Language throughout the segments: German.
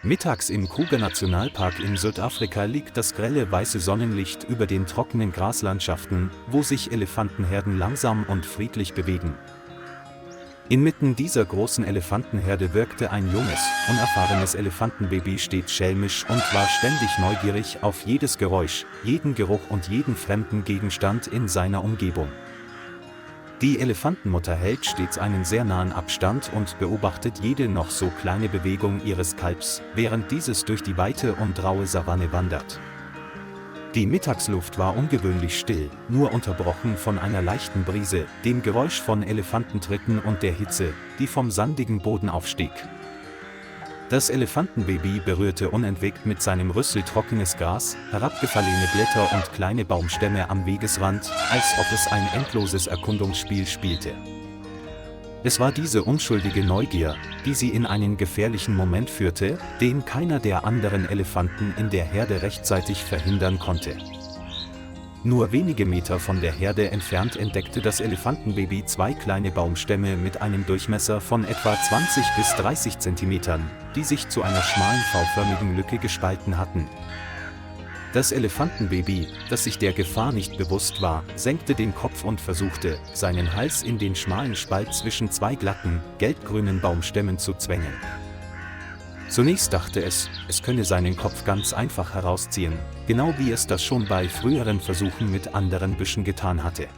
Mittags im Kruger-Nationalpark in Südafrika liegt das grelle weiße Sonnenlicht über den trockenen Graslandschaften, wo sich Elefantenherden langsam und friedlich bewegen. Inmitten dieser großen Elefantenherde wirkte ein junges, unerfahrenes Elefantenbaby stets schelmisch und war ständig neugierig auf jedes Geräusch, jeden Geruch und jeden fremden Gegenstand in seiner Umgebung. Die Elefantenmutter hält stets einen sehr nahen Abstand und beobachtet jede noch so kleine Bewegung ihres Kalbs, während dieses durch die weite und raue Savanne wandert. Die Mittagsluft war ungewöhnlich still, nur unterbrochen von einer leichten Brise, dem Geräusch von Elefantentritten und der Hitze, die vom sandigen Boden aufstieg. Das Elefantenbaby berührte unentwegt mit seinem Rüssel trockenes Gras, herabgefallene Blätter und kleine Baumstämme am Wegesrand, als ob es ein endloses Erkundungsspiel spielte. Es war diese unschuldige Neugier, die sie in einen gefährlichen Moment führte, den keiner der anderen Elefanten in der Herde rechtzeitig verhindern konnte. Nur wenige Meter von der Herde entfernt entdeckte das Elefantenbaby zwei kleine Baumstämme mit einem Durchmesser von etwa 20 bis 30 Zentimetern, die sich zu einer schmalen V-förmigen Lücke gespalten hatten. Das Elefantenbaby, das sich der Gefahr nicht bewusst war, senkte den Kopf und versuchte, seinen Hals in den schmalen Spalt zwischen zwei glatten, gelbgrünen Baumstämmen zu zwängen. Zunächst dachte es könne seinen Kopf ganz einfach herausziehen, genau wie es das schon bei früheren Versuchen mit anderen Büschen getan hatte.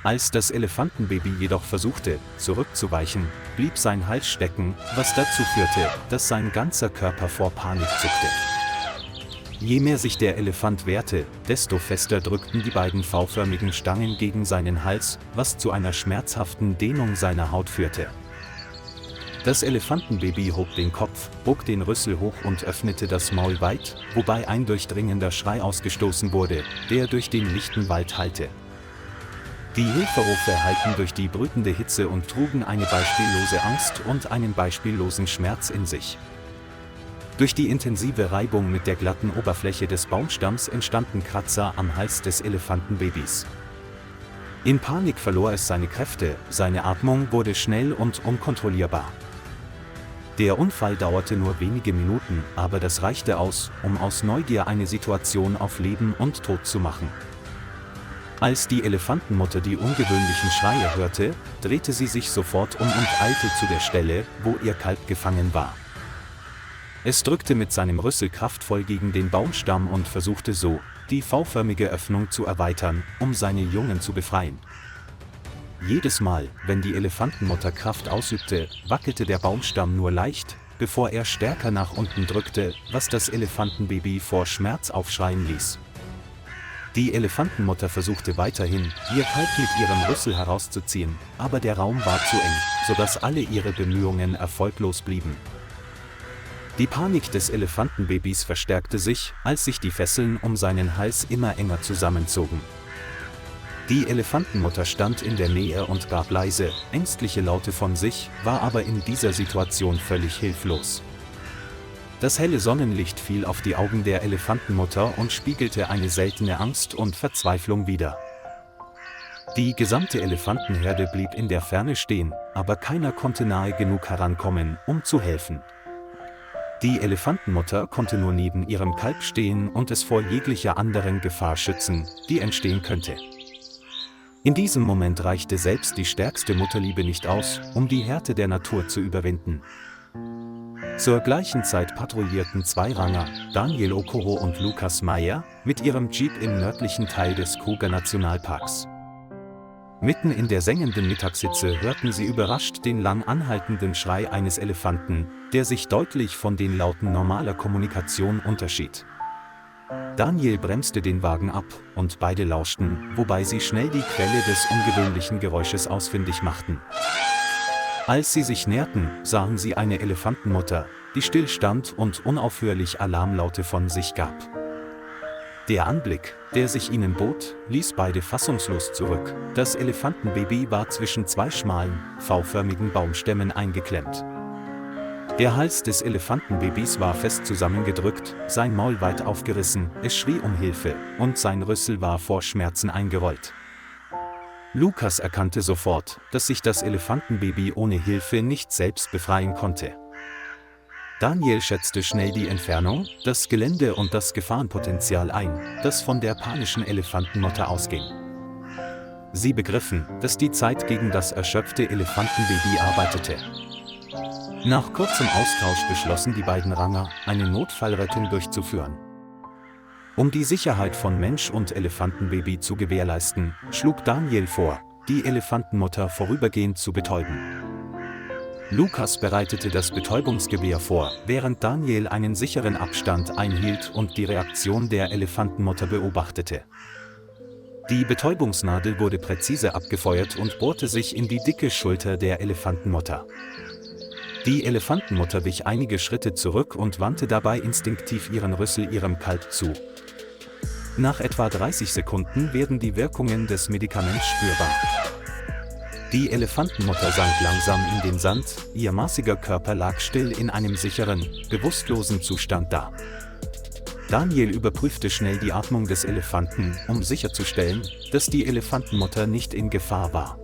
Als das Elefantenbaby jedoch versuchte, zurückzuweichen, blieb sein Hals stecken, was dazu führte, dass sein ganzer Körper vor Panik zuckte. Je mehr sich der Elefant wehrte, desto fester drückten die beiden V-förmigen Stangen gegen seinen Hals, was zu einer schmerzhaften Dehnung seiner Haut führte. Das Elefantenbaby hob den Kopf, bog den Rüssel hoch und öffnete das Maul weit, wobei ein durchdringender Schrei ausgestoßen wurde, der durch den lichten Wald hallte. Die Hilferufe hallten durch die brütende Hitze und trugen eine beispiellose Angst und einen beispiellosen Schmerz in sich. Durch die intensive Reibung mit der glatten Oberfläche des Baumstamms entstanden Kratzer am Hals des Elefantenbabys. In Panik verlor es seine Kräfte, seine Atmung wurde schnell und unkontrollierbar. Der Unfall dauerte nur wenige Minuten, aber das reichte aus, um aus Neugier eine Situation auf Leben und Tod zu machen. Als die Elefantenmutter die ungewöhnlichen Schreie hörte, drehte sie sich sofort um und eilte zu der Stelle, wo ihr Kalb gefangen war. Es drückte mit seinem Rüssel kraftvoll gegen den Baumstamm und versuchte so, die V-förmige Öffnung zu erweitern, um seine Jungen zu befreien. Jedes Mal, wenn die Elefantenmutter Kraft ausübte, wackelte der Baumstamm nur leicht, bevor er stärker nach unten drückte, was das Elefantenbaby vor Schmerz aufschreien ließ. Die Elefantenmutter versuchte weiterhin, ihr Kalb mit ihrem Rüssel herauszuziehen, aber der Raum war zu eng, sodass alle ihre Bemühungen erfolglos blieben. Die Panik des Elefantenbabys verstärkte sich, als sich die Fesseln um seinen Hals immer enger zusammenzogen. Die Elefantenmutter stand in der Nähe und gab leise, ängstliche Laute von sich, war aber in dieser Situation völlig hilflos. Das helle Sonnenlicht fiel auf die Augen der Elefantenmutter und spiegelte eine seltene Angst und Verzweiflung wider. Die gesamte Elefantenherde blieb in der Ferne stehen, aber keiner konnte nahe genug herankommen, um zu helfen. Die Elefantenmutter konnte nur neben ihrem Kalb stehen und es vor jeglicher anderen Gefahr schützen, die entstehen könnte. In diesem Moment reichte selbst die stärkste Mutterliebe nicht aus, um die Härte der Natur zu überwinden. Zur gleichen Zeit patrouillierten zwei Ranger, Daniel Okoro und Lukas Meyer, mit ihrem Jeep im nördlichen Teil des Kruger-Nationalparks. Mitten in der sengenden Mittagshitze hörten sie überrascht den lang anhaltenden Schrei eines Elefanten, der sich deutlich von den Lauten normaler Kommunikation unterschied. Daniel bremste den Wagen ab, und beide lauschten, wobei sie schnell die Quelle des ungewöhnlichen Geräusches ausfindig machten. Als sie sich näherten, sahen sie eine Elefantenmutter, die still stand und unaufhörlich Alarmlaute von sich gab. Der Anblick, der sich ihnen bot, ließ beide fassungslos zurück. Das Elefantenbaby war zwischen zwei schmalen, V-förmigen Baumstämmen eingeklemmt. Der Hals des Elefantenbabys war fest zusammengedrückt, sein Maul weit aufgerissen, es schrie um Hilfe, und sein Rüssel war vor Schmerzen eingerollt. Lukas erkannte sofort, dass sich das Elefantenbaby ohne Hilfe nicht selbst befreien konnte. Daniel schätzte schnell die Entfernung, das Gelände und das Gefahrenpotenzial ein, das von der panischen Elefantenmutter ausging. Sie begriffen, dass die Zeit gegen das erschöpfte Elefantenbaby arbeitete. Nach kurzem Austausch beschlossen die beiden Ranger, eine Notfallrettung durchzuführen. Um die Sicherheit von Mensch und Elefantenbaby zu gewährleisten, schlug Daniel vor, die Elefantenmutter vorübergehend zu betäuben. Lukas bereitete das Betäubungsgewehr vor, während Daniel einen sicheren Abstand einhielt und die Reaktion der Elefantenmutter beobachtete. Die Betäubungsnadel wurde präzise abgefeuert und bohrte sich in die dicke Schulter der Elefantenmutter. Die Elefantenmutter wich einige Schritte zurück und wandte dabei instinktiv ihren Rüssel ihrem Kalb zu. Nach etwa 30 Sekunden werden die Wirkungen des Medikaments spürbar. Die Elefantenmutter sank langsam in den Sand, ihr massiger Körper lag still in einem sicheren, bewusstlosen Zustand da. Daniel überprüfte schnell die Atmung des Elefanten, um sicherzustellen, dass die Elefantenmutter nicht in Gefahr war.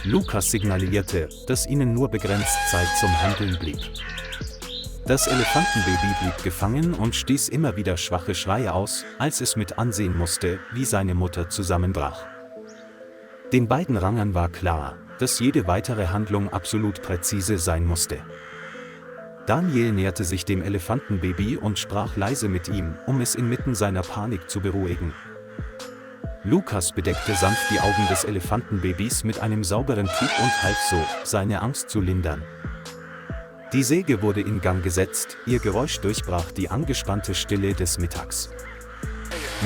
Lukas signalisierte, dass ihnen nur begrenzt Zeit zum Handeln blieb. Das Elefantenbaby blieb gefangen und stieß immer wieder schwache Schreie aus, als es mit ansehen musste, wie seine Mutter zusammenbrach. Den beiden Rangern war klar, dass jede weitere Handlung absolut präzise sein musste. Daniel näherte sich dem Elefantenbaby und sprach leise mit ihm, um es inmitten seiner Panik zu beruhigen. Lukas bedeckte sanft die Augen des Elefantenbabys mit einem sauberen Tuch und half so, seine Angst zu lindern. Die Säge wurde in Gang gesetzt, ihr Geräusch durchbrach die angespannte Stille des Mittags.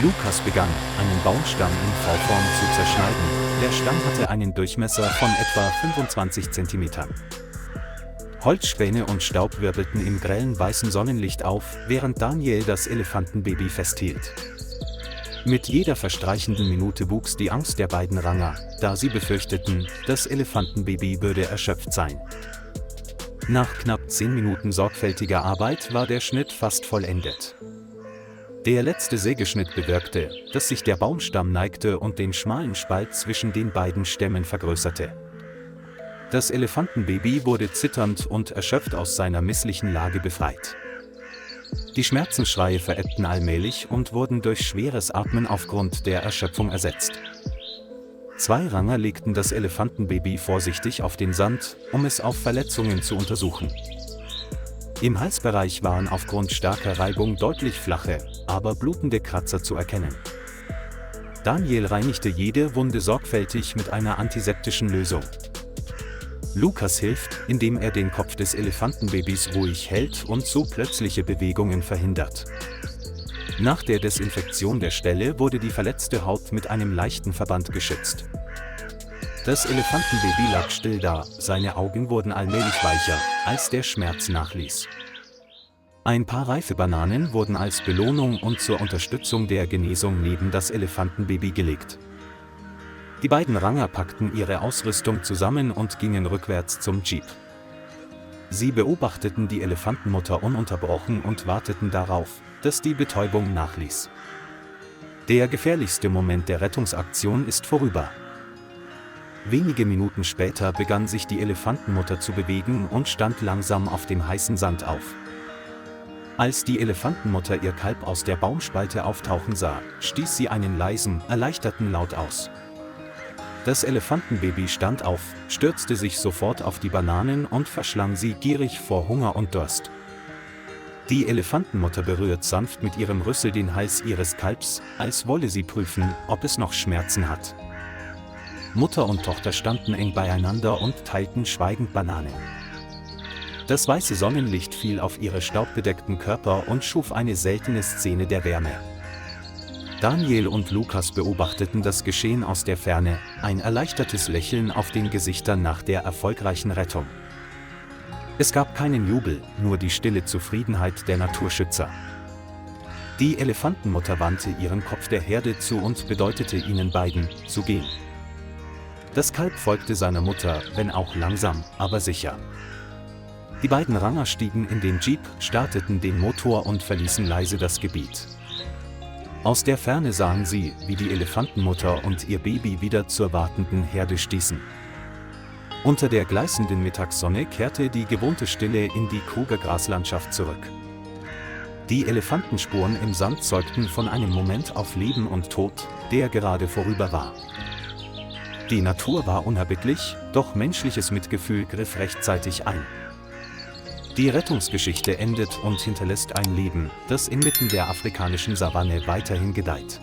Lukas begann, einen Baumstamm in V-Form zu zerschneiden. Der Stamm hatte einen Durchmesser von etwa 25 cm. Holzspäne und Staub wirbelten im grellen weißen Sonnenlicht auf, während Daniel das Elefantenbaby festhielt. Mit jeder verstreichenden Minute wuchs die Angst der beiden Ranger, da sie befürchteten, das Elefantenbaby würde erschöpft sein. Nach knapp 10 Minuten sorgfältiger Arbeit war der Schnitt fast vollendet. Der letzte Sägeschnitt bewirkte, dass sich der Baumstamm neigte und den schmalen Spalt zwischen den beiden Stämmen vergrößerte. Das Elefantenbaby wurde zitternd und erschöpft aus seiner misslichen Lage befreit. Die Schmerzensschreie verebbten allmählich und wurden durch schweres Atmen aufgrund der Erschöpfung ersetzt. 2 Ranger legten das Elefantenbaby vorsichtig auf den Sand, um es auf Verletzungen zu untersuchen. Im Halsbereich waren aufgrund starker Reibung deutlich flache, aber blutende Kratzer zu erkennen. Daniel reinigte jede Wunde sorgfältig mit einer antiseptischen Lösung. Lukas hilft, indem er den Kopf des Elefantenbabys ruhig hält und so plötzliche Bewegungen verhindert. Nach der Desinfektion der Stelle wurde die verletzte Haut mit einem leichten Verband geschützt. Das Elefantenbaby lag still da, seine Augen wurden allmählich weicher, als der Schmerz nachließ. Ein paar reife Bananen wurden als Belohnung und zur Unterstützung der Genesung neben das Elefantenbaby gelegt. Die beiden Ranger packten ihre Ausrüstung zusammen und gingen rückwärts zum Jeep. Sie beobachteten die Elefantenmutter ununterbrochen und warteten darauf, dass die Betäubung nachließ. Der gefährlichste Moment der Rettungsaktion ist vorüber. Wenige Minuten später begann sich die Elefantenmutter zu bewegen und stand langsam auf dem heißen Sand auf. Als die Elefantenmutter ihr Kalb aus der Baumspalte auftauchen sah, stieß sie einen leisen, erleichterten Laut aus. Das Elefantenbaby stand auf, stürzte sich sofort auf die Bananen und verschlang sie gierig vor Hunger und Durst. Die Elefantenmutter berührt sanft mit ihrem Rüssel den Hals ihres Kalbs, als wolle sie prüfen, ob es noch Schmerzen hat. Mutter und Tochter standen eng beieinander und teilten schweigend Bananen. Das weiße Sonnenlicht fiel auf ihre staubbedeckten Körper und schuf eine seltene Szene der Wärme. Daniel und Lukas beobachteten das Geschehen aus der Ferne, ein erleichtertes Lächeln auf den Gesichtern nach der erfolgreichen Rettung. Es gab keinen Jubel, nur die stille Zufriedenheit der Naturschützer. Die Elefantenmutter wandte ihren Kopf der Herde zu und bedeutete ihnen beiden, zu gehen. Das Kalb folgte seiner Mutter, wenn auch langsam, aber sicher. Die beiden Ranger stiegen in den Jeep, starteten den Motor und verließen leise das Gebiet. Aus der Ferne sahen sie, wie die Elefantenmutter und ihr Baby wieder zur wartenden Herde stießen. Unter der gleißenden Mittagssonne kehrte die gewohnte Stille in die Kruger Graslandschaft zurück. Die Elefantenspuren im Sand zeugten von einem Moment auf Leben und Tod, der gerade vorüber war. Die Natur war unerbittlich, doch menschliches Mitgefühl griff rechtzeitig ein. Die Rettungsgeschichte endet und hinterlässt ein Leben, das inmitten der afrikanischen Savanne weiterhin gedeiht.